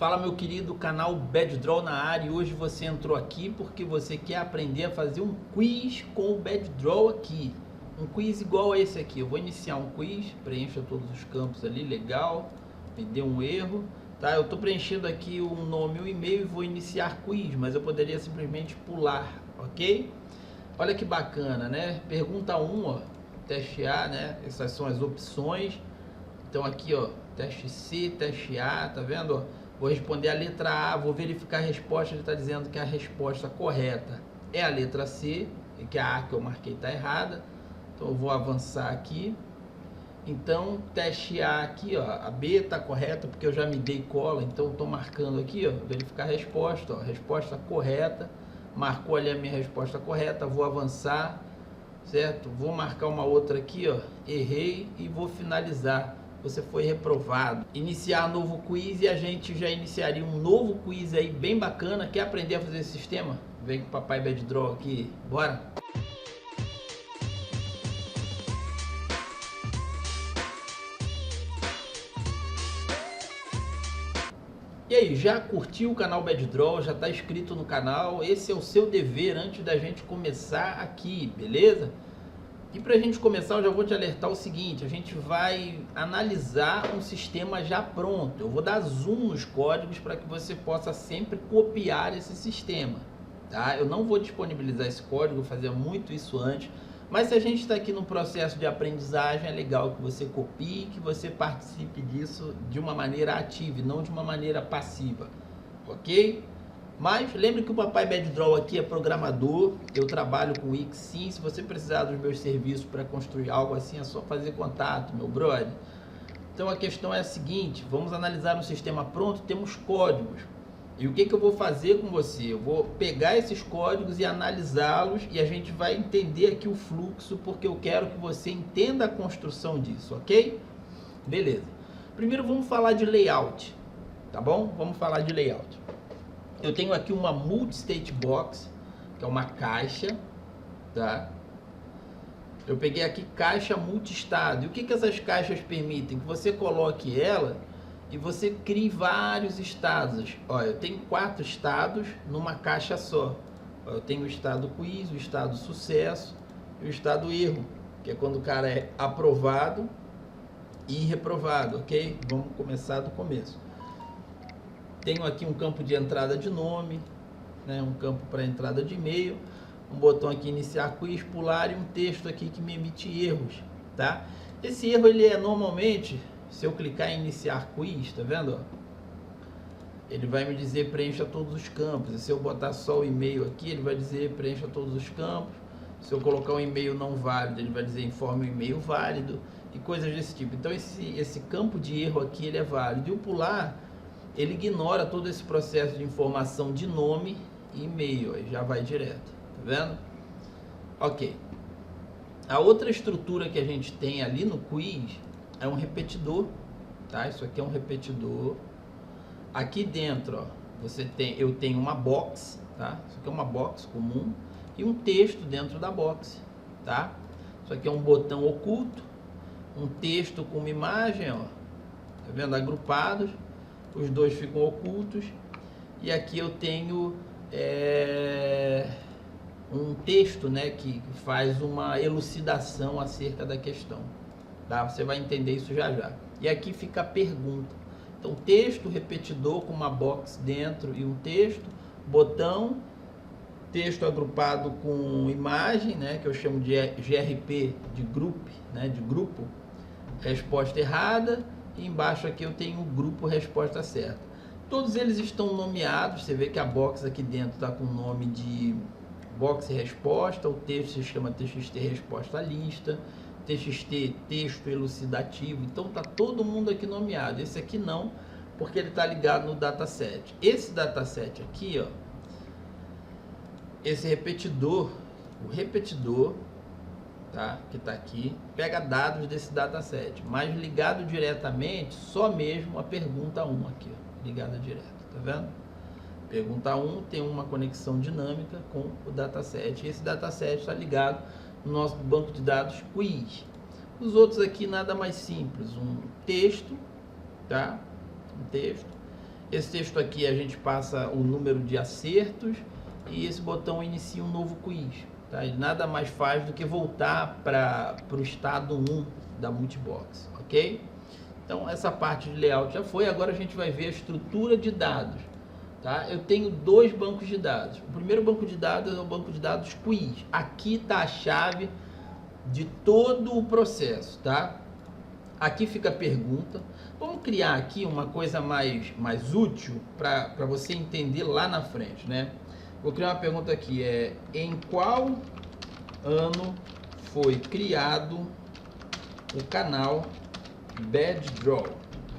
Fala, meu querido, canal Bad Draw na área, e hoje você entrou aqui porque você quer aprender a fazer um quiz com o Bad Draw aqui. Um quiz igual a esse aqui. Eu vou iniciar um quiz, preencha todos os campos ali, legal, me deu um erro, tá? Eu tô preenchendo aqui o nome e o e-mail e vou iniciar quiz, mas eu poderia simplesmente pular, ok? Olha que bacana, né? Pergunta 1, ó, teste A, né? Essas são as opções. Então aqui, ó, teste C, teste A, tá vendo, ó? Vou responder a letra A, vou verificar a resposta, ele está dizendo que a resposta correta é a letra C, e que a A que eu marquei está errada. Então eu vou avançar aqui. Então, teste A aqui, ó, a B está correta, porque eu já me dei cola, então estou marcando aqui, ó, verificar a resposta, ó, resposta correta, marcou ali a minha resposta correta, vou avançar, certo? Vou marcar uma outra aqui, ó, errei e vou finalizar. Você foi reprovado. Iniciar novo quiz e a gente já iniciaria um novo quiz aí bem bacana. Quer aprender a fazer esse sistema? Vem com o papai Bad Draw aqui, bora? E aí, já curtiu o canal Bad Draw? Já está inscrito no canal? Esse é o seu dever antes da gente começar aqui, beleza? E para a gente começar, eu já vou te alertar o seguinte: a gente vai analisar um sistema já pronto. Eu vou dar zoom nos códigos para que você possa sempre copiar esse sistema, tá? Eu não vou disponibilizar esse código, fazia muito isso antes, mas se a gente está aqui no processo de aprendizagem, é legal que você copie, que você participe disso de uma maneira ativa e não de uma maneira passiva, ok? Mas lembre que o papai Bad Draw aqui é programador, eu trabalho com Wix sim. Se você precisar dos meus serviços para construir algo assim, é só fazer contato, meu brother. Então a questão é a seguinte: vamos analisar um sistema pronto, temos códigos. E o que eu vou fazer com você? Eu vou pegar esses códigos e analisá-los, e a gente vai entender aqui o fluxo, porque eu quero que você entenda a construção disso, ok? Beleza. Primeiro vamos falar de layout, tá bom? Vamos falar de layout. Eu tenho aqui uma multi-state box, que é uma caixa, tá? Eu peguei aqui caixa multi-estado. E o que essas caixas permitem? Que você coloque ela e você crie vários estados. Olha, eu tenho 4 estados numa caixa só. Eu tenho o estado quiz, o estado sucesso e o estado erro, que é quando o cara é aprovado e reprovado, ok? Vamos começar do começo. Tenho aqui um campo de entrada de nome, né, um campo para entrada de e-mail, um botão aqui iniciar quiz, pular e um texto aqui que me emite erros, tá? Esse erro ele é normalmente, se eu clicar em iniciar quiz, tá vendo? Ele vai me dizer preencha todos os campos. E se eu botar só o e-mail aqui, ele vai dizer preencha todos os campos. Se eu colocar um e-mail não válido, ele vai dizer informe o e-mail válido e coisas desse tipo. Então esse campo de erro aqui ele é válido. E o pular, ele ignora todo esse processo de informação de nome e e-mail, aí já vai direto, tá vendo? Ok. A outra estrutura que a gente tem ali no quiz é um repetidor, tá? Isso aqui é um repetidor. Aqui dentro, ó, eu tenho uma box, tá? Isso aqui é uma box comum e um texto dentro da box, tá? Isso aqui é um botão oculto, um texto com uma imagem, ó, tá vendo? Agrupados. Os dois ficam ocultos. E aqui eu tenho um texto, né, que faz uma elucidação acerca da questão, tá? Você vai entender isso já já. E aqui fica a pergunta. Então, texto repetidor com uma box dentro e um texto, botão, texto agrupado com imagem, né, que eu chamo de GRP, de group, né, de grupo, resposta errada. E embaixo aqui eu tenho o grupo resposta certa. Todos eles estão nomeados. Você vê que a box aqui dentro está com o nome de box resposta. O texto se chama TXT resposta lista, TXT texto elucidativo. Então tá todo mundo aqui nomeado. Esse aqui não, porque ele está ligado no dataset. Esse dataset aqui, ó, esse repetidor, o repetidor, tá, que está aqui, pega dados desse dataset, mas ligado diretamente, só mesmo a pergunta 1 aqui, ó, ligada direto, tá vendo? Pergunta 1 tem uma conexão dinâmica com o dataset, e esse dataset está ligado no nosso banco de dados quiz. Os outros aqui nada mais simples, um texto, tá? Um texto, Esse texto aqui a gente passa o número de acertos e esse botão inicia um novo quiz. Tá? Ele nada mais faz do que voltar para o estado 1 da Multibox, ok? Então essa parte de layout já foi, agora a gente vai ver a estrutura de dados. Tá? Eu tenho dois bancos de dados. O primeiro banco de dados é o banco de dados quiz. Aqui está a chave de todo o processo, tá? Aqui fica a pergunta. Vamos criar aqui uma coisa mais útil para você entender lá na frente, né? Vou criar uma pergunta aqui, em qual ano foi criado o canal Bad Draw?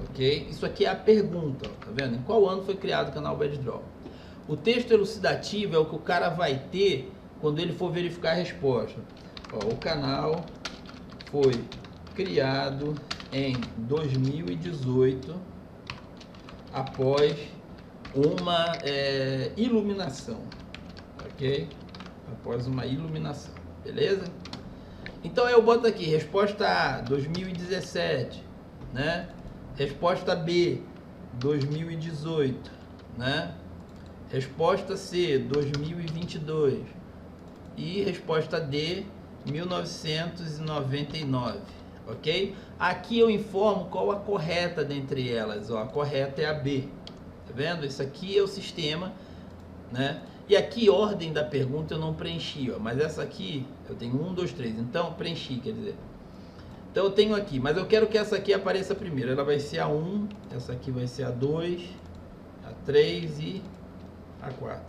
Ok? Isso aqui é a pergunta, tá vendo? Em qual ano foi criado o canal Bad Draw? O texto elucidativo é o que o cara vai ter quando ele for verificar a resposta. Ó, o canal foi criado em 2018 após uma iluminação, ok? Após uma iluminação, beleza? Então eu boto aqui, resposta A, 2017, né? Resposta B, 2018, né? Resposta C, 2022 e resposta D, 1999, ok? Aqui eu informo qual a correta dentre elas, ó, a correta é a B, tá vendo? Isso aqui é o sistema, né? E aqui ordem da pergunta eu não preenchi, ó, mas essa aqui eu tenho 1, 2, 3, então preenchi, quer dizer. Então eu tenho aqui, mas eu quero que essa aqui apareça primeiro, ela vai ser a 1, essa aqui vai ser a 2, a 3 e a 4.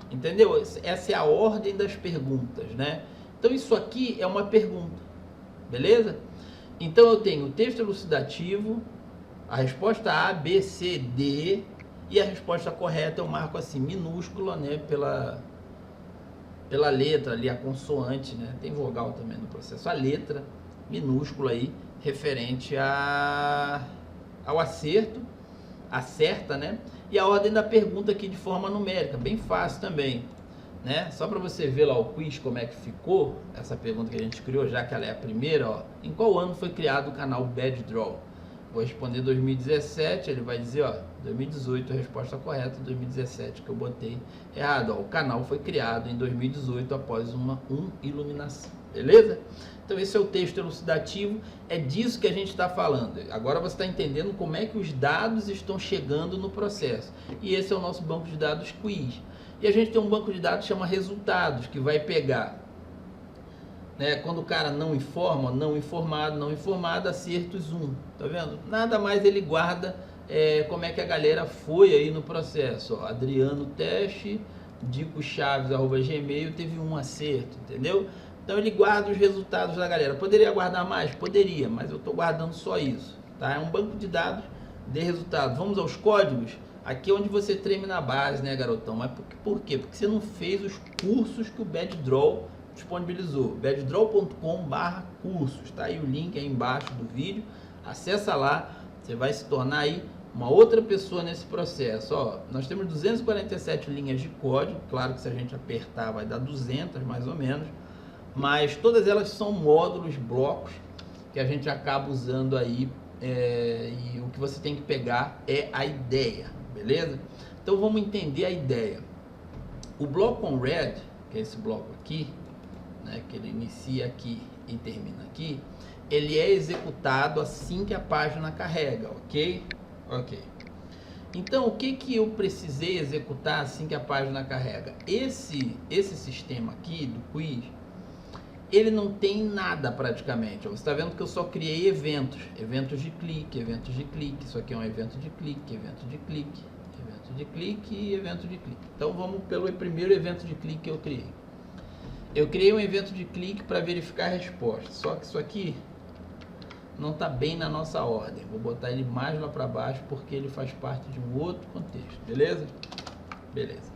Entendeu? Essa é a ordem das perguntas, né? Então isso aqui é uma pergunta, beleza? Então eu tenho o texto elucidativo, a resposta A, B, C, D e a resposta correta eu marco assim, minúscula, né? Pela letra ali, a consoante, né? Tem vogal também no processo, a letra minúscula aí, referente ao acerto, acerta, né? E a ordem da pergunta aqui de forma numérica, bem fácil também, né? Só para você ver lá o quiz como é que ficou, essa pergunta que a gente criou, já que ela é a primeira, ó. Em qual ano foi criado o canal Bad Draw? Vou responder 2017, ele vai dizer, ó, 2018 a resposta correta, 2017 que eu botei errado, ó. O canal foi criado em 2018 após uma iluminação, beleza? Então esse é o texto elucidativo, é disso que a gente está falando. Agora você está entendendo como é que os dados estão chegando no processo. E esse é o nosso banco de dados quiz. E a gente tem um banco de dados que chama resultados, que vai pegar, né, quando o cara não informa, não informado, acertos 1. Tá vendo? Nada mais ele guarda como é que a galera foi aí no processo. Ó, Adriano Teste, Dico Chaves, @gmail, teve um acerto, entendeu? Então ele guarda os resultados da galera. Poderia guardar mais? Poderia, mas eu estou guardando só isso. Tá? É um banco de dados de resultados. Vamos aos códigos. Aqui é onde você treme na base, né, garotão? Mas por quê? Porque você não fez os cursos que o Bad Draw disponibilizou. baddraw.com/cursos. Tá aí o link aí embaixo do vídeo. Acessa lá. Você vai se tornar aí uma outra pessoa nesse processo. Ó, nós temos 247 linhas de código. Claro que se a gente apertar vai dar 200 mais ou menos. Mas todas elas são módulos, blocos, que a gente acaba usando aí, e o que você tem que pegar é a ideia, beleza? Então vamos entender a ideia. O bloco on red, que é esse bloco aqui, né, que ele inicia aqui e termina aqui, ele é executado assim que a página carrega, ok? Ok. Então o que eu precisei executar assim que a página carrega? Esse sistema aqui do quiz, ele não tem nada praticamente. Você está vendo que eu só criei eventos de clique, isso aqui é um evento de clique, evento de clique e evento de clique. Então vamos pelo primeiro evento de clique que eu criei. Eu criei um evento de clique para verificar a resposta, só que isso aqui não está bem na nossa ordem. Vou botar ele mais lá para baixo porque ele faz parte de um outro contexto, beleza? Beleza.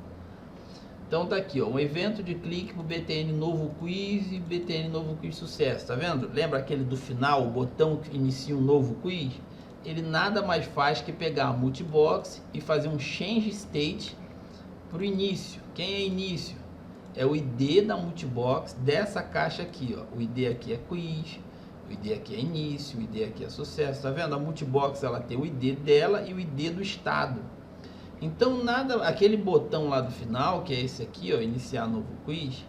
Então tá aqui, ó, um evento de clique pro BTN novo quiz e BTN novo quiz sucesso, tá vendo? Lembra aquele do final, o botão que inicia um novo quiz? Ele nada mais faz que pegar a multibox e fazer um change state pro início. Quem é início? É o ID da multibox dessa caixa aqui, ó. O ID aqui é quiz, o ID aqui é início, o ID aqui é sucesso, tá vendo? A multibox ela tem o ID dela e o ID do estado. Então nada, aquele botão lá do final, que é esse aqui, ó, iniciar novo quiz,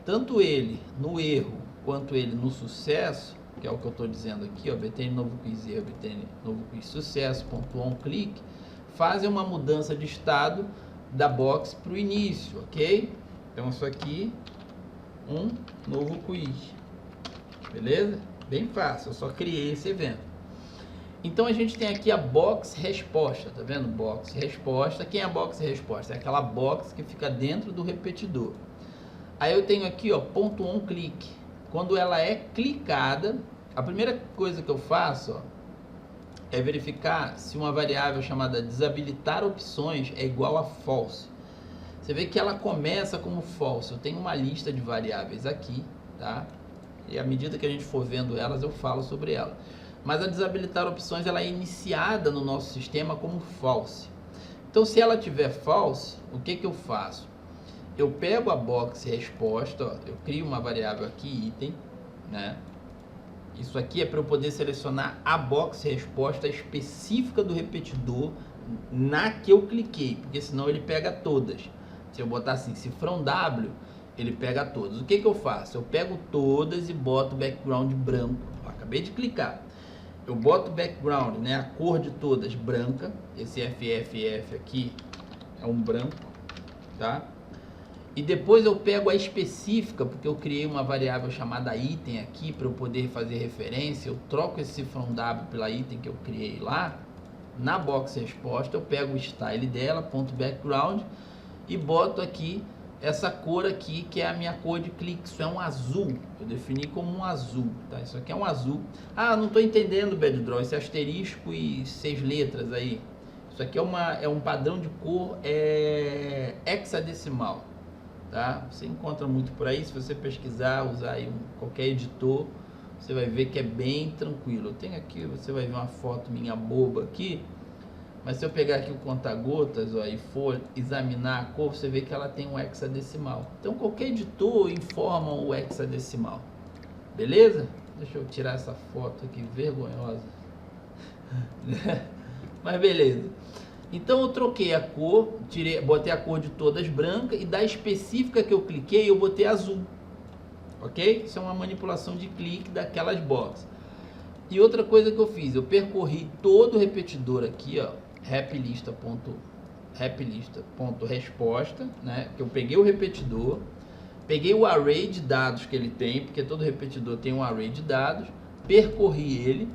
tanto ele no erro quanto ele no sucesso, que é o que eu estou dizendo aqui, ó, btn novo quiz erro, btn novo quiz sucesso, ponto on clique, fazem uma mudança de estado da box para o início, ok? Então isso aqui, um novo quiz, beleza? Bem fácil, eu só criei esse evento. Então a gente tem aqui a box resposta, tá vendo? Box resposta. Quem é a box resposta? É aquela box que fica dentro do repetidor. Aí eu tenho aqui, ó, ponto on clique. Quando ela é clicada, a primeira coisa que eu faço, ó, é verificar se uma variável chamada desabilitar opções é igual a false. Você vê que ela começa como false. Eu tenho uma lista de variáveis aqui, tá? E à medida que a gente for vendo elas, eu falo sobre ela. Mas a desabilitar opções, ela é iniciada no nosso sistema como false. Então, se ela tiver false, o que que eu faço? Eu pego a box resposta, ó, eu crio uma variável aqui, item, né? Isso aqui é para eu poder selecionar a box resposta específica do repetidor na que eu cliquei, porque senão ele pega todas. Se eu botar assim, cifrão W, ele pega todas. O que que eu faço? Eu pego todas e boto background branco. Ó, acabei de clicar. Eu boto background, né, a cor de todas branca. Esse FFF aqui é um branco, tá? E depois eu pego a específica, porque eu criei uma variável chamada item aqui para eu poder fazer referência. Eu troco esse cifrão W pela item que eu criei lá. Na box resposta eu pego o style dela, ponto background, e boto aqui essa cor aqui, que é a minha cor de clique. Isso é um azul, eu defini como um azul, tá? Isso aqui é um azul. Ah, não estou entendendo, BadDraw, esse asterisco e 6 letras aí. Isso aqui é um padrão de cor hexadecimal, tá? Você encontra muito por aí, se você pesquisar, usar aí qualquer editor, você vai ver que é bem tranquilo. Eu tenho aqui, você vai ver uma foto minha boba aqui, mas se eu pegar aqui o conta-gotas, ó, e for examinar a cor, você vê que ela tem um hexadecimal. Então qualquer editor informa o hexadecimal. Beleza? Deixa eu tirar essa foto aqui vergonhosa. Mas beleza. Então eu troquei a cor, botei a cor de todas branca, e da específica que eu cliquei eu botei azul. Ok? Isso é uma manipulação de clique daquelas boxes. E outra coisa que eu fiz, eu percorri todo o repetidor aqui, ó, raplista.resposta, né? Que eu peguei o repetidor, peguei o array de dados que ele tem, porque todo repetidor tem um array de dados, percorri ele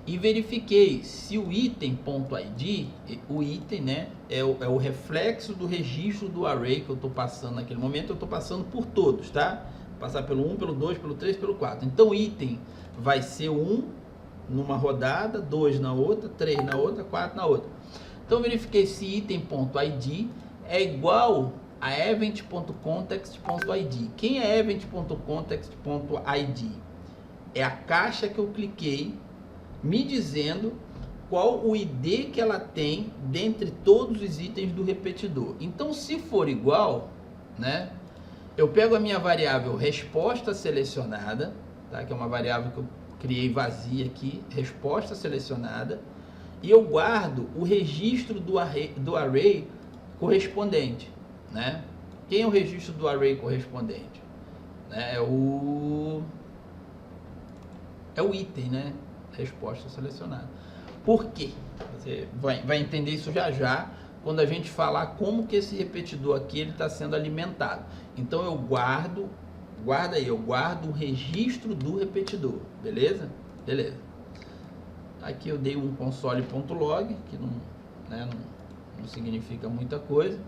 e verifiquei se o item.id, o item, né, é o reflexo do registro do array que eu estou passando naquele momento. Eu estou passando por todos, tá? Vou passar pelo 1, pelo 2, pelo 3, pelo 4. Então o item vai ser 1 numa rodada, 2 na outra, 3 na outra, 4 na outra. Então verifiquei se item.id é igual a event.context.id. Quem é event.context.id? É a caixa que eu cliquei me dizendo qual o ID que ela tem dentre todos os itens do repetidor. Então, se for igual, né, eu pego a minha variável resposta selecionada, tá, que é uma variável que eu criei vazia aqui, resposta selecionada, e eu guardo o registro do array correspondente, né? Quem é o registro do array correspondente? É o item, né? Resposta selecionada. Por quê? Você vai entender isso já já, quando a gente falar como que esse repetidor aqui ele está sendo alimentado. Então eu guardo o registro do repetidor, beleza? Beleza. Aqui eu dei um console.log, que não significa muita coisa,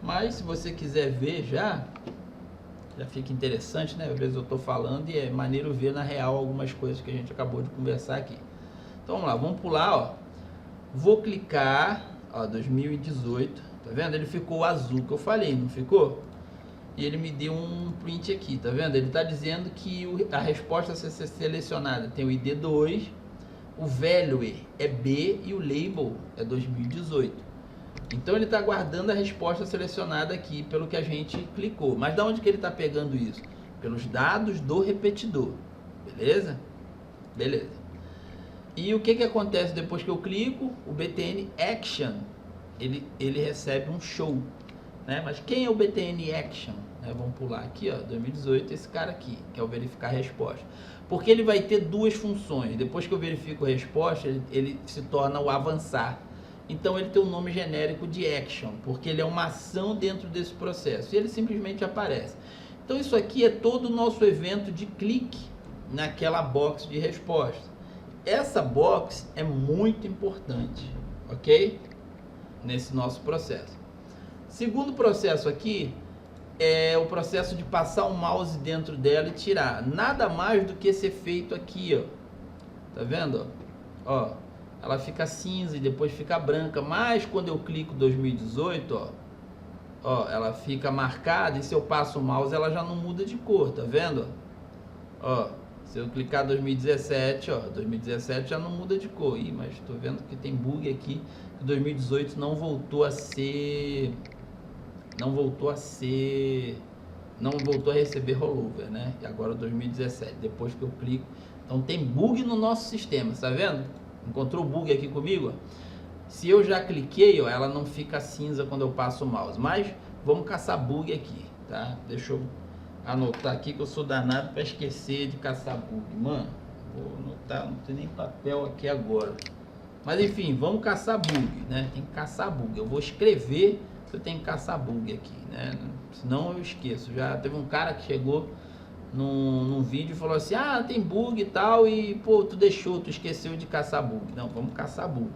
mas se você quiser ver já fica interessante, né? Às vezes eu estou falando e é maneiro ver na real algumas coisas que a gente acabou de conversar aqui. Então vamos lá, vamos pular, ó. Vou clicar, ó, 2018, tá vendo? Ele ficou azul que eu falei, não ficou? E ele me deu um print aqui, tá vendo? Ele está dizendo que a resposta a ser selecionada tem o ID 2, o value é B e o label é 2018. Então ele está guardando a resposta selecionada aqui pelo que a gente clicou. Mas da onde que ele está pegando isso? Pelos dados do repetidor. Beleza? Beleza. E o que acontece depois que eu clico? O btn action, ele recebe um show, né? Mas quem é o BTN Action? Vamos pular aqui, ó, 2018, esse cara aqui, que é o verificar a resposta. Porque ele vai ter duas funções. Depois que eu verifico a resposta, ele se torna o avançar. Então ele tem um nome genérico de Action, porque ele é uma ação dentro desse processo. E ele simplesmente aparece. Então isso aqui é todo o nosso evento de clique naquela box de resposta. Essa box é muito importante, ok? Nesse nosso processo. Segundo processo aqui é o processo de passar o mouse dentro dela e tirar. Nada mais do que ser feito aqui, ó. Tá vendo? Ó, ela fica cinza e depois fica branca. Mas quando eu clico 2018, ó, ela fica marcada e se eu passo o mouse ela já não muda de cor, tá vendo? Ó, se eu clicar 2017, ó, 2017 já não muda de cor. Ih, mas tô vendo que tem bug aqui. 2018 não voltou a receber rollover, né? E agora 2017, depois que eu clico. Então tem bug no nosso sistema, tá vendo? Encontrou bug aqui comigo? Se eu já cliquei, ó, ela não fica cinza quando eu passo o mouse. Mas vamos caçar bug aqui, tá? Deixa eu anotar aqui que eu sou danado para esquecer de caçar bug. Mano, vou anotar, não tem nem papel aqui agora. Mas enfim, vamos caçar bug, né? Tem que caçar bug. Eu vou escrever que eu tenho que caçar bug aqui, né? Senão eu esqueço. Já teve um cara que chegou num vídeo e falou assim: ah, tem bug e tal, e pô, tu esqueceu de caçar bug. Não, vamos caçar bug.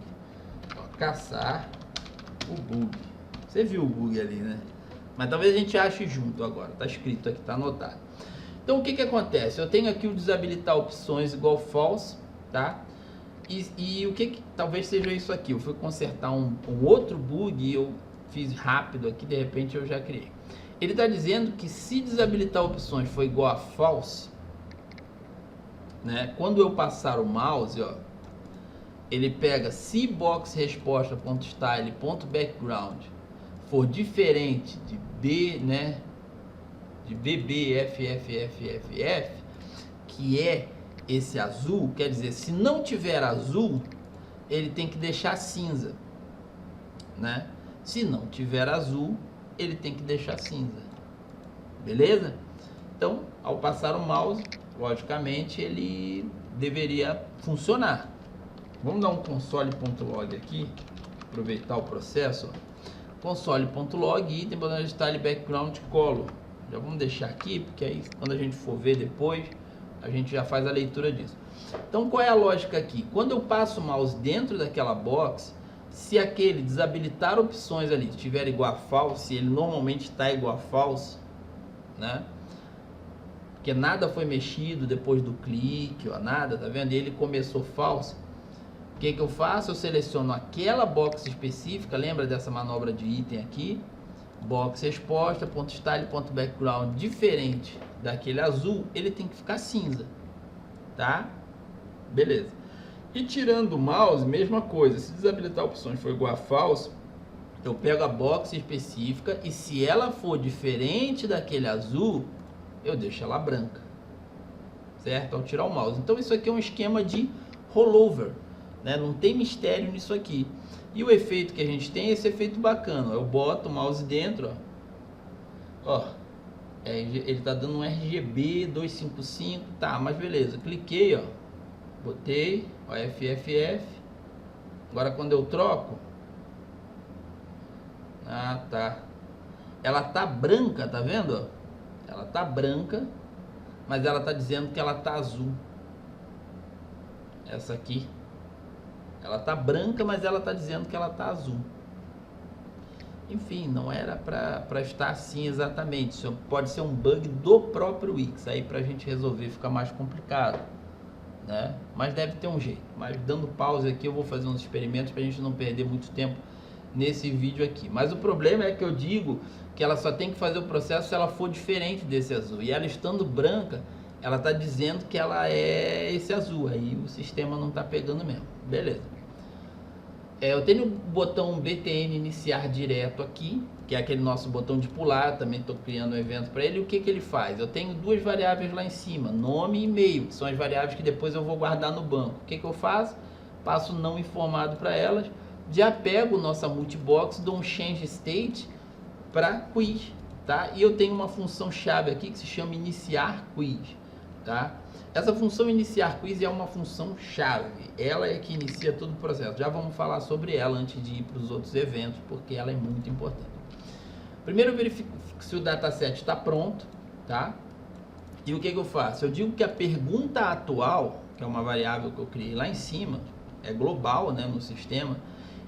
Ó, caçar o bug. Você viu o bug ali, né? Mas talvez a gente ache junto agora. Tá escrito aqui, tá anotado. Então o que acontece? Eu tenho aqui o desabilitar opções igual false, tá? E o que talvez seja isso aqui? Eu fui consertar um outro bug e eu fiz rápido aqui, de repente eu já criei. Ele está dizendo que se desabilitar opções for igual a false, né? Quando eu passar o mouse, ó, ele pega se box resposta.style.background for diferente de B, né? De BBFFFF, que é esse azul, quer dizer, se não tiver azul, ele tem que deixar cinza, né? Se não tiver azul, ele tem que deixar cinza. Beleza? Então, ao passar o mouse, logicamente, ele deveria funcionar. Vamos dar um console.log aqui, aproveitar o processo. Console.log, item, style background color. Já vamos deixar aqui, porque aí quando a gente for ver depois, a gente já faz a leitura disso. Então, qual é a lógica aqui? Quando eu passo o mouse dentro daquela box, se aquele desabilitar opções ali estiver igual a false, ele normalmente está igual a false, né? Porque nada foi mexido depois do clique, ó, nada, tá vendo? E ele começou false. O que eu faço? Eu seleciono aquela box específica, lembra dessa manobra de item aqui? Box resposta, .style.background diferente daquele azul, ele tem que ficar cinza, tá? Beleza. E tirando o mouse, mesma coisa. Se desabilitar opções for igual a false, eu pego a box específica e se ela for diferente daquele azul, eu deixo ela branca, certo? Ao tirar o mouse. Então isso aqui é um esquema de rollover, né? Não tem mistério nisso aqui. E o efeito que a gente tem é esse efeito bacana. Eu boto o mouse dentro, ó. Ele tá dando um RGB 255, tá, mas beleza. Cliquei, ó. Botei, ó, FFF. Agora quando eu troco, ah, tá. Ela tá branca, tá vendo? Ela tá branca, mas ela tá dizendo que ela tá azul. Essa aqui. Ela tá branca, mas ela tá dizendo que ela tá azul. Enfim, não era para estar assim exatamente. Isso pode ser um bug do próprio Wix. Aí pra gente resolver fica mais complicado, né? Mas deve ter um jeito. Mas dando pause aqui, eu vou fazer uns experimentos pra gente não perder muito tempo nesse vídeo aqui. Mas o problema é que eu digo que ela só tem que fazer o processo se ela for diferente desse azul. E ela estando branca, ela está dizendo que ela é esse azul. Aí o sistema não está pegando mesmo. Beleza. Eu tenho o botão BTN iniciar direto aqui, que é aquele nosso botão de pular. Também estou criando um evento para ele. E o que ele faz? Eu tenho duas variáveis lá em cima, nome e e-mail, que são as variáveis que depois eu vou guardar no banco. O que eu faço? Passo não informado para elas. já pego nossa multibox, dou um change state para quiz, tá? E eu tenho uma função chave aqui que se chama iniciar quiz, tá? Essa função iniciar quiz é uma função chave, ela é que inicia todo o processo. Já vamos falar sobre ela antes de ir para os outros eventos, porque ela é muito importante. Primeiro eu verifico se o dataset está pronto, tá? E o que eu faço? Eu digo que a pergunta atual, que é uma variável que eu criei lá em cima, é global, né, no sistema,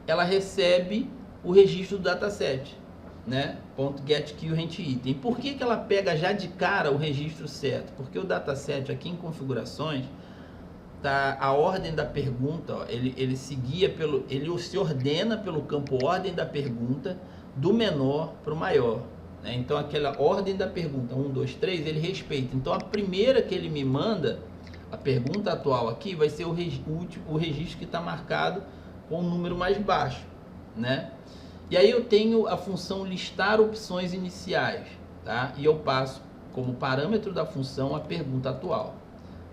ela recebe o registro do dataset, né? .getCurrentItem. Por que ela pega já de cara o registro certo? Porque o dataset aqui em configurações, tá, a ordem da pergunta, ó, ele se ordena pelo campo ordem da pergunta do menor para o maior, né? Então aquela ordem da pergunta 1, 2, 3 ele respeita. Então a primeira que ele me manda, a pergunta atual aqui, vai ser o registro que está marcado com o número mais baixo, né? E aí eu tenho a função listar opções iniciais, tá? E eu passo como parâmetro da função a pergunta atual,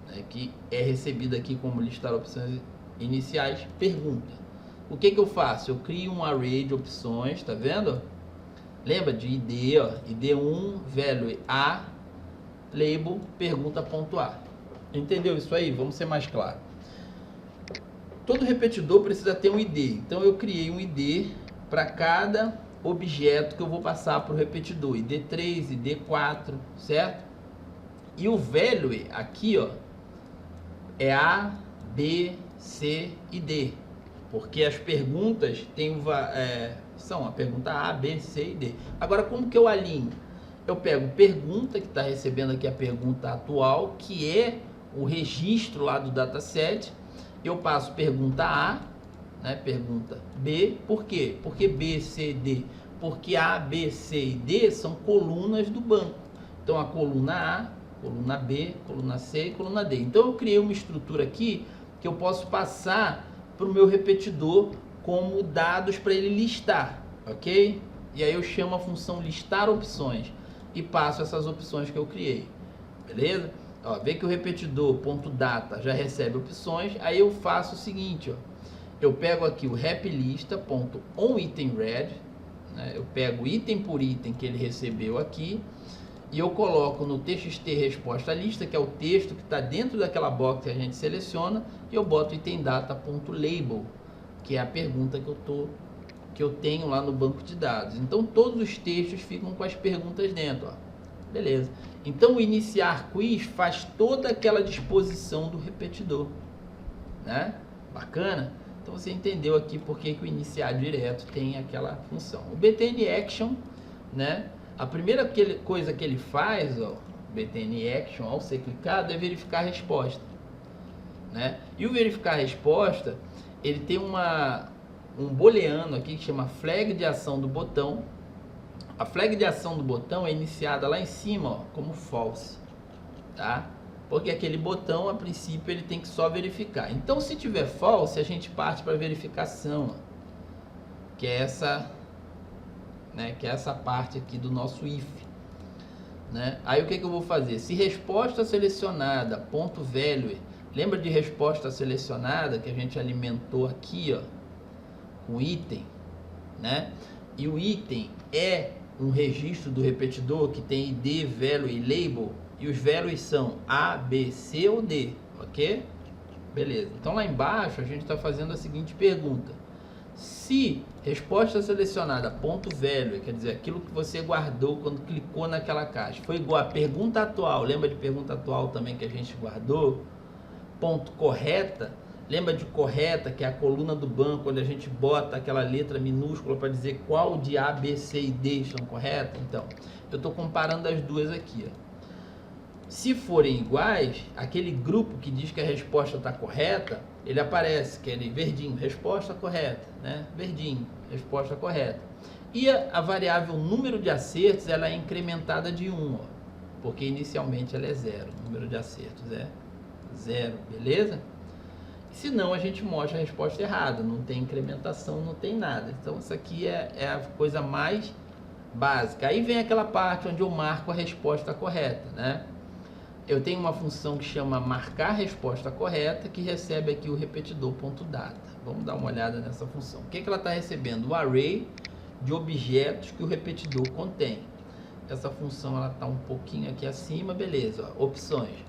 né? Que é recebida aqui como listar opções iniciais, pergunta. O que eu faço? Eu crio um array de opções, tá vendo? Lembra de ID, ó, ID1, value A, label, pergunta.a. Entendeu isso aí? Vamos ser mais claro. Todo repetidor precisa ter um ID. Então eu criei um ID para cada objeto que eu vou passar para o repetidor. ID3, ID4, certo? E o value aqui, ó, é A, B, C e D. Porque as perguntas são a pergunta A, B, C e D. Agora, como que eu alinho? Eu pego pergunta, que está recebendo aqui a pergunta atual, que é o registro lá do dataset. Eu passo pergunta A, né, pergunta B. Por quê? Porque B, C, D. Porque A, B, C e D são colunas do banco. Então, a coluna A, coluna B, coluna C e coluna D. Então, eu criei uma estrutura aqui que eu posso passar para o meu repetidor como dados para ele listar, ok? E aí eu chamo a função listar opções e passo essas opções que eu criei, beleza? Ó, vê que o repetidor .data já recebe opções, aí eu faço o seguinte, ó, eu pego aqui o replista.onItemRed, né? Eu pego item por item que ele recebeu aqui e eu coloco no txt resposta lista, que é o texto que está dentro daquela box que a gente seleciona, e eu boto itemdata.label, que é a pergunta que eu tenho lá no banco de dados. Então todos os textos ficam com as perguntas dentro, ó. Beleza. Então o iniciar quiz faz toda aquela disposição do repetidor, né? Bacana? Então você entendeu aqui por que o iniciar direto tem aquela função. O btn action, né? A primeira coisa que ele faz, ó, btn action, ao ser clicado, é verificar a resposta, né? E o verificar a resposta, ele tem um booleano aqui que chama flag de ação do botão. A flag de ação do botão é iniciada lá em cima, ó, como false, tá? Porque aquele botão, a princípio, ele tem que só verificar. Então, se tiver false, a gente parte para verificação, ó, que é essa, né, que é essa parte aqui do nosso if, né? Aí o que eu vou fazer? Se resposta selecionada .value, lembra de resposta selecionada que a gente alimentou aqui, ó, com item, né? E o item é um registro do repetidor que tem ID, value e label, e os values são A, B, C ou D, ok? Beleza. Então lá embaixo a gente está fazendo a seguinte pergunta: se resposta selecionada .value, quer dizer, aquilo que você guardou quando clicou naquela caixa, foi igual a pergunta atual, lembra de pergunta atual também que a gente guardou? Ponto correta, lembra de correta, que é a coluna do banco, onde a gente bota aquela letra minúscula para dizer qual de A, B, C e D estão corretas? Então, eu estou comparando as duas aqui, ó. Se forem iguais, aquele grupo que diz que a resposta está correta, ele aparece, que é verdinho, resposta correta, né? Verdinho, resposta correta. E a variável número de acertos, ela é incrementada de 1, ó, porque inicialmente ela é 0, o número de acertos é 0, beleza? Se não, a gente mostra a resposta errada, não tem incrementação, não tem nada. Então, isso aqui é a coisa mais básica. Aí vem aquela parte onde eu marco a resposta correta, né? eu tenho uma função que chama marcar resposta correta, que recebe aqui o repetidor ponto data. Vamos dar uma olhada nessa função. O que ela está recebendo? O array de objetos que o repetidor contém. Essa função ela está um pouquinho aqui acima, beleza, ó, opções.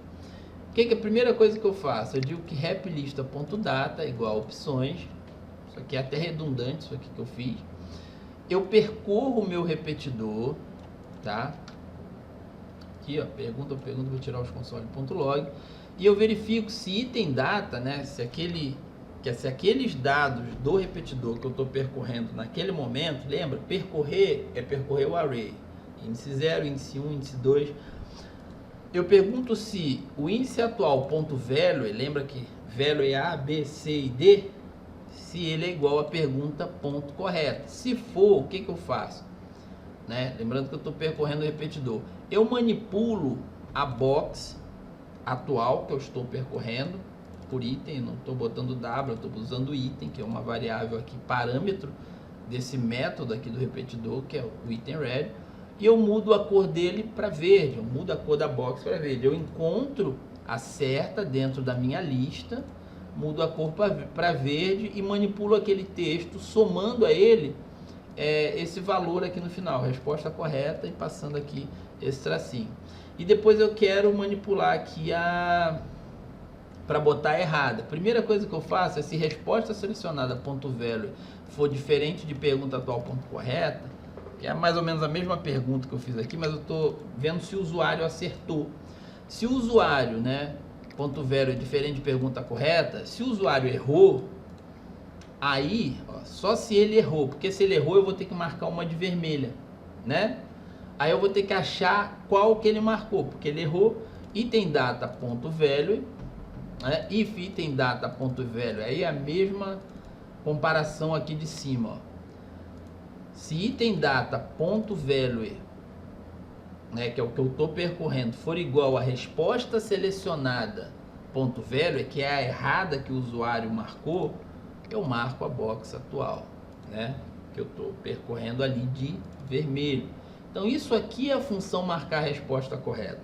O que a primeira coisa que eu faço? Eu digo que replista.data é igual a opções. Isso aqui é até redundante, isso aqui que eu fiz. Eu percorro o meu repetidor, tá? Aqui, ó, pergunta, vou tirar os console.log. E eu verifico se item data, né? Se aqueles dados do repetidor que eu estou percorrendo naquele momento, lembra? Percorrer é percorrer o array. Índice 0, índice 1, índice 2. Eu pergunto se o índice atual ponto value, lembra que value é A, B, C e D, se ele é igual à pergunta ponto correta. Se for, o que eu faço? Né? Lembrando que eu estou percorrendo o repetidor. Eu manipulo a box atual que eu estou percorrendo por item, não estou botando W, eu estou usando item, que é uma variável aqui, parâmetro desse método aqui do repetidor, que é o item red. E eu mudo a cor dele para verde, eu mudo a cor da box para verde. Eu encontro a certa dentro da minha lista, mudo a cor para verde e manipulo aquele texto, somando a ele esse valor aqui no final, resposta correta, e passando aqui esse tracinho. E depois eu quero manipular aqui para botar errada. Primeira coisa que eu faço é, se resposta selecionada ponto value for diferente de pergunta atual ponto correta, que é mais ou menos a mesma pergunta que eu fiz aqui, mas eu estou vendo se o usuário acertou. Se o usuário, né, ponto value é diferente de pergunta correta, se o usuário errou, aí, ó, só se ele errou, porque se ele errou eu vou ter que marcar uma de vermelha, né? Aí eu vou ter que achar qual que ele marcou, porque ele errou. Item data ponto value, né? If item data ponto value, aí é a mesma comparação aqui de cima, ó. Se item data ponto value, né, que é o que eu estou percorrendo, for igual a resposta selecionada ponto value, que é a errada que o usuário marcou, eu marco a box atual, né, que eu estou percorrendo ali de vermelho. Então isso aqui é a função marcar a resposta correta,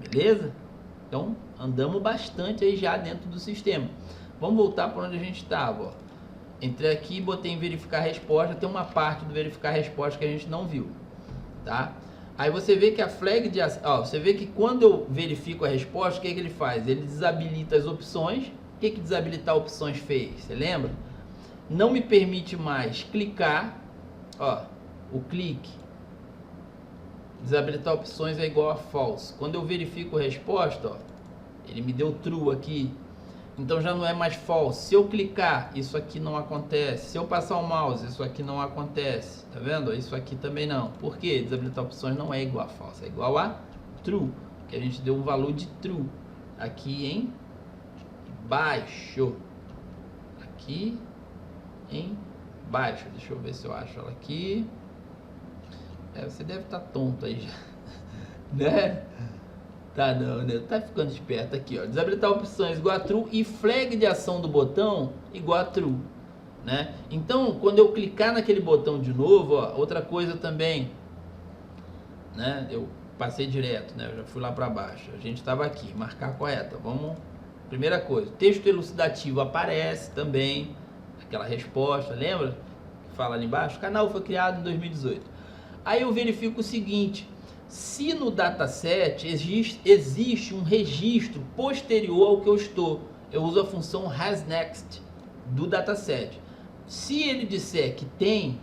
beleza? Então andamos bastante aí já dentro do sistema. Vamos voltar para onde a gente estava, ó. Entrei aqui e botei em verificar a resposta. Tem uma parte do verificar a resposta que a gente não viu, tá? Aí você vê que a flag de... Ó, você vê que quando eu verifico a resposta, o que ele faz? Ele desabilita as opções. O que desabilitar opções fez? Você lembra? Não me permite mais clicar. Ó, o clique. Desabilitar opções é igual a false. Quando eu verifico a resposta, ó, ele me deu true aqui. Então já não é mais false. Se eu clicar, isso aqui não acontece. Se eu passar o mouse, isso aqui não acontece. Tá vendo? Isso aqui também não. Por quê? Desabilitar opções não é igual a false, é igual a true, que a gente deu um valor de true aqui embaixo. Aqui embaixo. Deixa eu ver se eu acho ela aqui. Você deve estar tonto aí já, né? Tá não, né? Tá ficando esperto aqui, ó. Desabilitar opções igual a true e flag de ação do botão igual a true, né? Então, quando eu clicar naquele botão de novo, ó, outra coisa também, né? Eu passei direto, né? Eu já fui lá para baixo. A gente estava aqui, marcar correta. Vamos. Primeira coisa, texto elucidativo aparece também, aquela resposta, lembra? Que fala ali embaixo. O canal foi criado em 2018. Aí eu verifico o seguinte: se no dataset existe um registro posterior ao que eu estou, eu uso a função hasNext do dataset. Se ele disser que tem,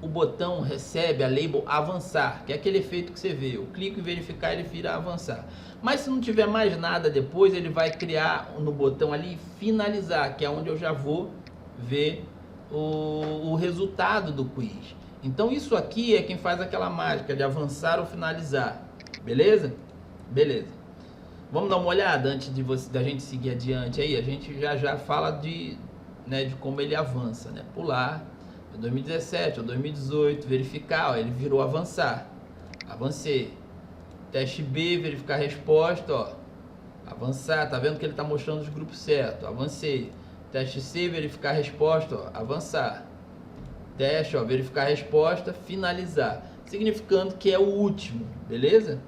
o botão recebe a label avançar, que é aquele efeito que você vê. Eu clico em verificar, ele vira avançar. Mas se não tiver mais nada depois, ele vai criar no botão ali finalizar, que é onde eu já vou ver o resultado do quiz. Então isso aqui é quem faz aquela mágica de avançar ou finalizar, beleza? Beleza. Vamos dar uma olhada antes da gente seguir adiante aí. A gente já fala de como ele avança, né? Pular, 2017 ou 2018, verificar, ó, ele virou avançar. Avancei. Teste B, verificar a resposta, ó. Avançar, tá vendo que ele tá mostrando os grupos certos. Avancei. Teste C, verificar a resposta, ó. Avançar. Teste, ó, verificar a resposta, finalizar, significando que é o último, beleza?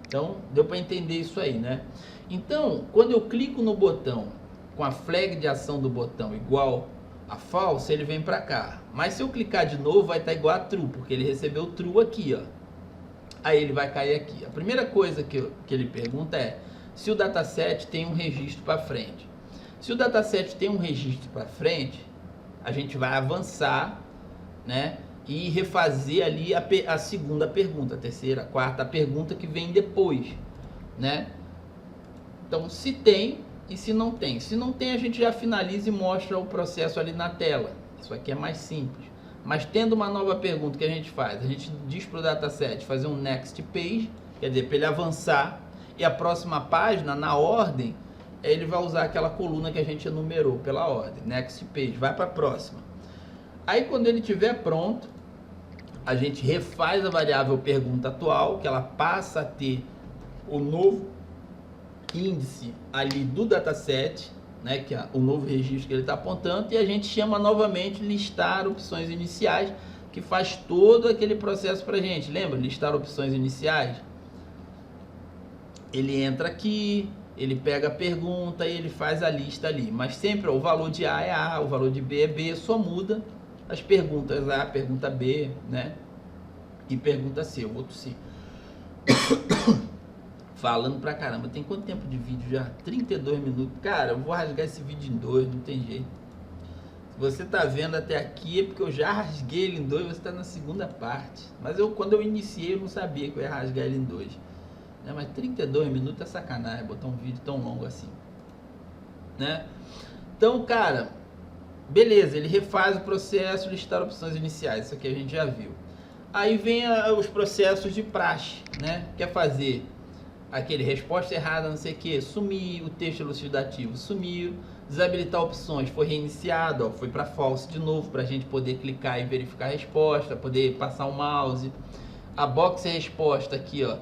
Então, deu para entender isso aí, né? Então, quando eu clico no botão com a flag de ação do botão igual a false, ele vem para cá. Mas se eu clicar de novo, vai estar igual a true, porque ele recebeu true aqui, ó. Aí ele vai cair aqui. A primeira coisa que ele pergunta é se o dataset tem um registro para frente. Se o dataset tem um registro para frente, a gente vai avançar, né? E refazer ali a segunda pergunta, a terceira, a quarta, a pergunta que vem depois, né? Então, se tem e se não tem. Se não tem, a gente já finaliza e mostra o processo ali na tela. Isso aqui é mais simples. Mas tendo uma nova pergunta que a gente faz, a gente diz para o dataset fazer um next page, quer dizer, para ele avançar, e a próxima página, na ordem, ele vai usar aquela coluna que a gente enumerou pela ordem, next page, vai para a próxima. Aí quando ele estiver pronto, a gente refaz a variável pergunta atual, que ela passa a ter o novo índice ali do dataset, né, que é o novo registro que ele está apontando, e a gente chama novamente listar opções iniciais, que faz todo aquele processo para a gente. Lembra? Listar opções iniciais. Ele entra aqui, ele pega a pergunta e ele faz a lista ali, mas sempre ó, o valor de A é A, o valor de B é B, só muda as perguntas A, pergunta B, né? E pergunta C, eu vou tossir. Falando pra caramba, tem quanto tempo de vídeo já? 32 minutos. Cara, eu vou rasgar esse vídeo em dois, não tem jeito. Se você tá vendo até aqui é porque eu já rasguei ele em dois, você tá na segunda parte. Mas quando eu iniciei eu não sabia que eu ia rasgar ele em dois. Né? Mas 32 minutos é sacanagem botar um vídeo tão longo assim. Né? Então, cara, beleza, ele refaz o processo, listar opções iniciais, isso aqui a gente já viu. Aí vem os processos de praxe, né? Quer fazer aquele resposta errada, não sei o que, sumiu, o texto elucidativo sumiu, desabilitar opções, foi reiniciado, ó, foi para false de novo, para a gente poder clicar e verificar a resposta, poder passar o mouse. A box resposta aqui, ó,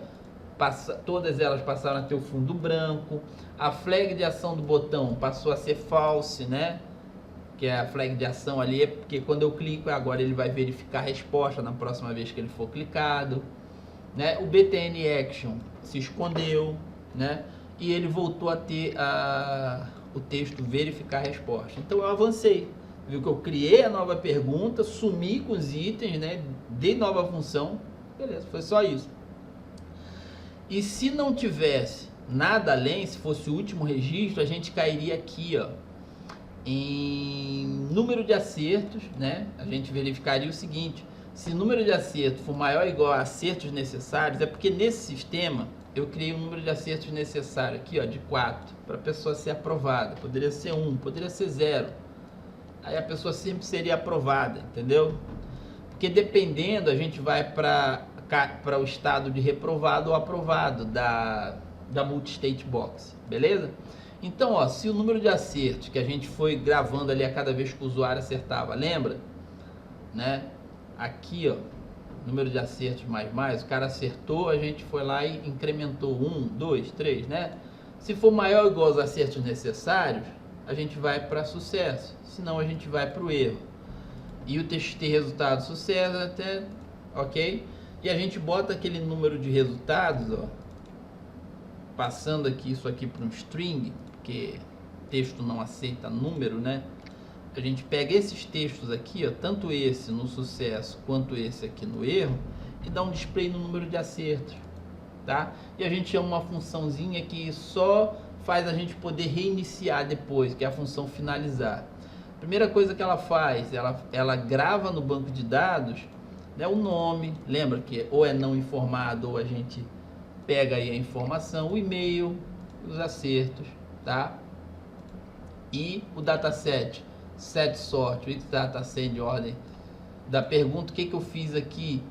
todas elas passaram a ter o fundo branco. A flag de ação do botão passou a ser false, né? Que é a flag de ação ali, é porque quando eu clico agora ele vai verificar a resposta na próxima vez que ele for clicado, né? O BTN Action se escondeu, né? E ele voltou a ter o texto verificar a resposta. Então eu avancei, viu que eu criei a nova pergunta, sumi com os itens, né? Dei nova função, beleza, foi só isso. E se não tivesse nada além, se fosse o último registro, a gente cairia aqui, ó, em número de acertos, né? A gente verificaria o seguinte: se o número de acertos for maior ou igual a acertos necessários, é porque nesse sistema eu criei um número de acertos necessário aqui, ó, de 4, para a pessoa ser aprovada. Poderia ser 1, poderia ser 0. Aí a pessoa sempre seria aprovada, entendeu? Porque dependendo, a gente vai para o estado de reprovado ou aprovado da multi-state box, beleza? Então, ó, se o número de acertos que a gente foi gravando ali a cada vez que o usuário acertava, lembra? Né? Aqui, ó, número de acertos mais, o cara acertou, a gente foi lá e incrementou 1, 2, 3, né? Se for maior ou igual aos acertos necessários, a gente vai para sucesso, senão a gente vai para o erro. E o TXT resultado sucesso até, ok? E a gente bota aquele número de resultados, ó, passando aqui isso aqui para um string, porque texto não aceita número, né? A gente pega esses textos aqui, ó, tanto esse no sucesso quanto esse aqui no erro, e dá um display no número de acertos, tá? E a gente chama uma funçãozinha que só faz a gente poder reiniciar depois, que é a função finalizar. Primeira coisa que ela faz, ela grava no banco de dados, né, o nome, lembra que ou é não informado ou a gente pega aí a informação, o e-mail, os acertos, tá? E o dataset, set sort, o dataset de ordem da pergunta. O que eu fiz aqui?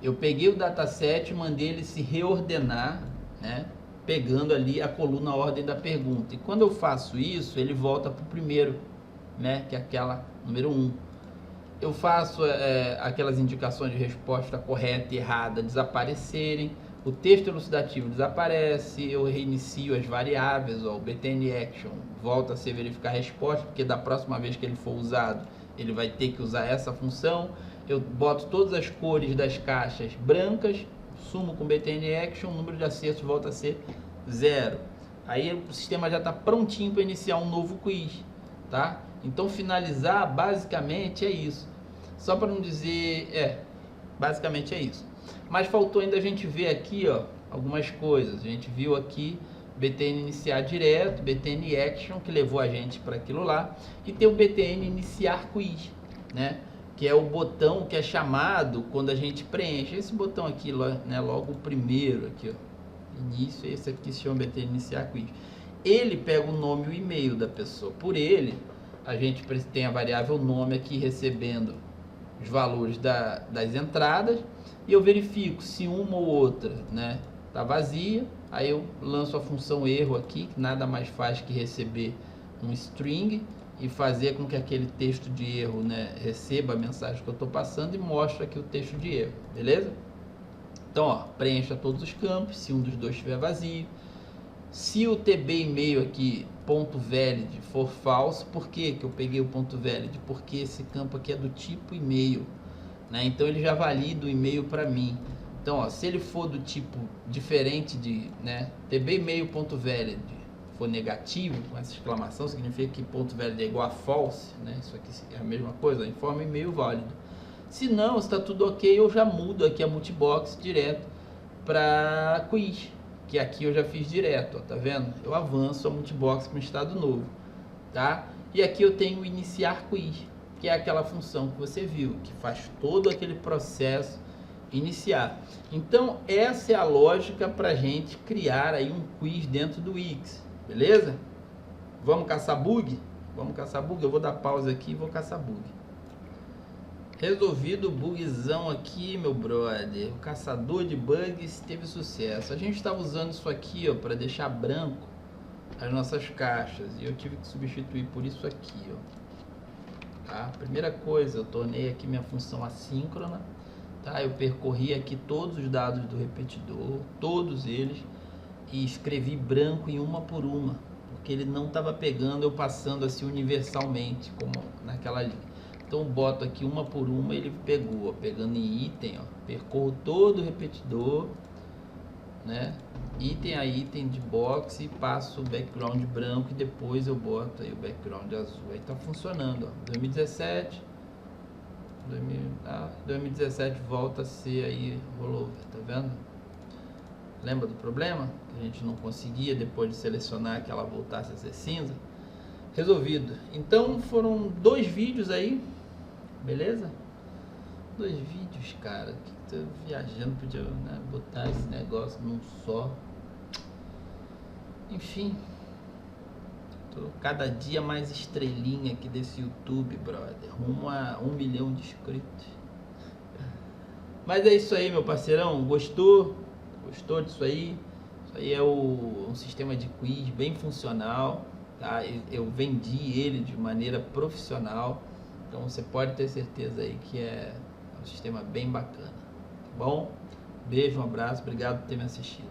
Eu peguei o dataset e mandei ele se reordenar, né? Pegando ali a coluna ordem da pergunta. E quando eu faço isso, ele volta para o primeiro, né? Que é aquela número 1. Eu faço aquelas indicações de resposta correta e errada desaparecerem. O texto elucidativo desaparece, eu reinicio as variáveis, ó, o BTN Action volta a ser verificar a resposta, porque da próxima vez que ele for usado, ele vai ter que usar essa função. Eu boto todas as cores das caixas brancas, sumo com BTN Action, o número de acertos volta a ser 0. Aí o sistema já está prontinho para iniciar um novo quiz, tá? Então finalizar basicamente é isso. Só para não dizer, basicamente é isso. Mas faltou ainda a gente ver aqui, ó, algumas coisas. A gente viu aqui BTN iniciar direto, BTN Action, que levou a gente para aquilo lá, e tem o BTN iniciar quiz, né? Que é o botão que é chamado quando a gente preenche. Esse botão aqui, né, logo o primeiro aqui, ó. Início, esse aqui se chama BTN iniciar quiz. Ele pega o nome e o e-mail da pessoa. Por ele, a gente tem a variável nome aqui recebendo os valores das entradas, e eu verifico se uma ou outra, né, tá vazia. Aí eu lanço a função erro aqui, que nada mais faz que receber um string e fazer com que aquele texto de erro, né, receba a mensagem que eu estou passando e mostra aqui o texto de erro, beleza? Então, ó, preencha todos os campos, se um dos dois estiver vazio. Se o TB e-mail aqui, .valid, for falso, por que eu peguei o .valid? Porque esse campo aqui é do tipo e-mail, né? Então ele já valida o e-mail para mim. Então, ó, se ele for do tipo diferente de, né, TB e-mail.valid for negativo, com essa exclamação, significa que .valid é igual a false, né? Isso aqui é a mesma coisa, informa e-mail válido. Se não, está tudo ok, eu já mudo aqui a multibox direto para quiz, que aqui eu já fiz direto, ó, tá vendo? Eu avanço a multibox para um estado novo, tá? E aqui eu tenho iniciar quiz, que é aquela função que você viu, que faz todo aquele processo iniciar. Então essa é a lógica para a gente criar aí um quiz dentro do Wix, beleza? Vamos caçar bug? Vamos caçar bug? Eu vou dar pausa aqui e vou caçar bug. Resolvido o bugzão aqui, meu brother. O caçador de bugs teve sucesso. A gente estava usando isso aqui, ó, para deixar branco as nossas caixas, e eu tive que substituir por isso aqui, ó. Tá? Primeira coisa, eu tornei aqui minha função assíncrona, tá? Eu percorri aqui todos os dados do repetidor, todos eles, e escrevi branco em uma por uma, porque ele não estava pegando eu passando assim universalmente, como naquela linha. Então eu boto aqui uma por uma, ele pegou, ó, pegando em item, ó, percorro todo o repetidor, né, item a item de box, e passo o background branco, e depois eu boto aí o background azul. Aí tá funcionando, ó. 2017 volta a ser aí rollover, tá vendo? Lembra do problema? Que a gente não conseguia, depois de selecionar, que ela voltasse a ser cinza? Resolvido. Então foram 2 vídeos aí, beleza? 2 vídeos, cara, que tô viajando, podia, né, botar esse negócio num só. Enfim, tô cada dia mais estrelinha aqui desse YouTube, brother, rumo a 1 milhão de inscritos. Mas é isso aí, meu parceirão, gostou? Gostou disso aí? Isso aí é um sistema de quiz bem funcional, tá? Eu vendi ele de maneira profissional, então você pode ter certeza aí que é um sistema bem bacana, tá bom? Beijo, um abraço, obrigado por ter me assistido.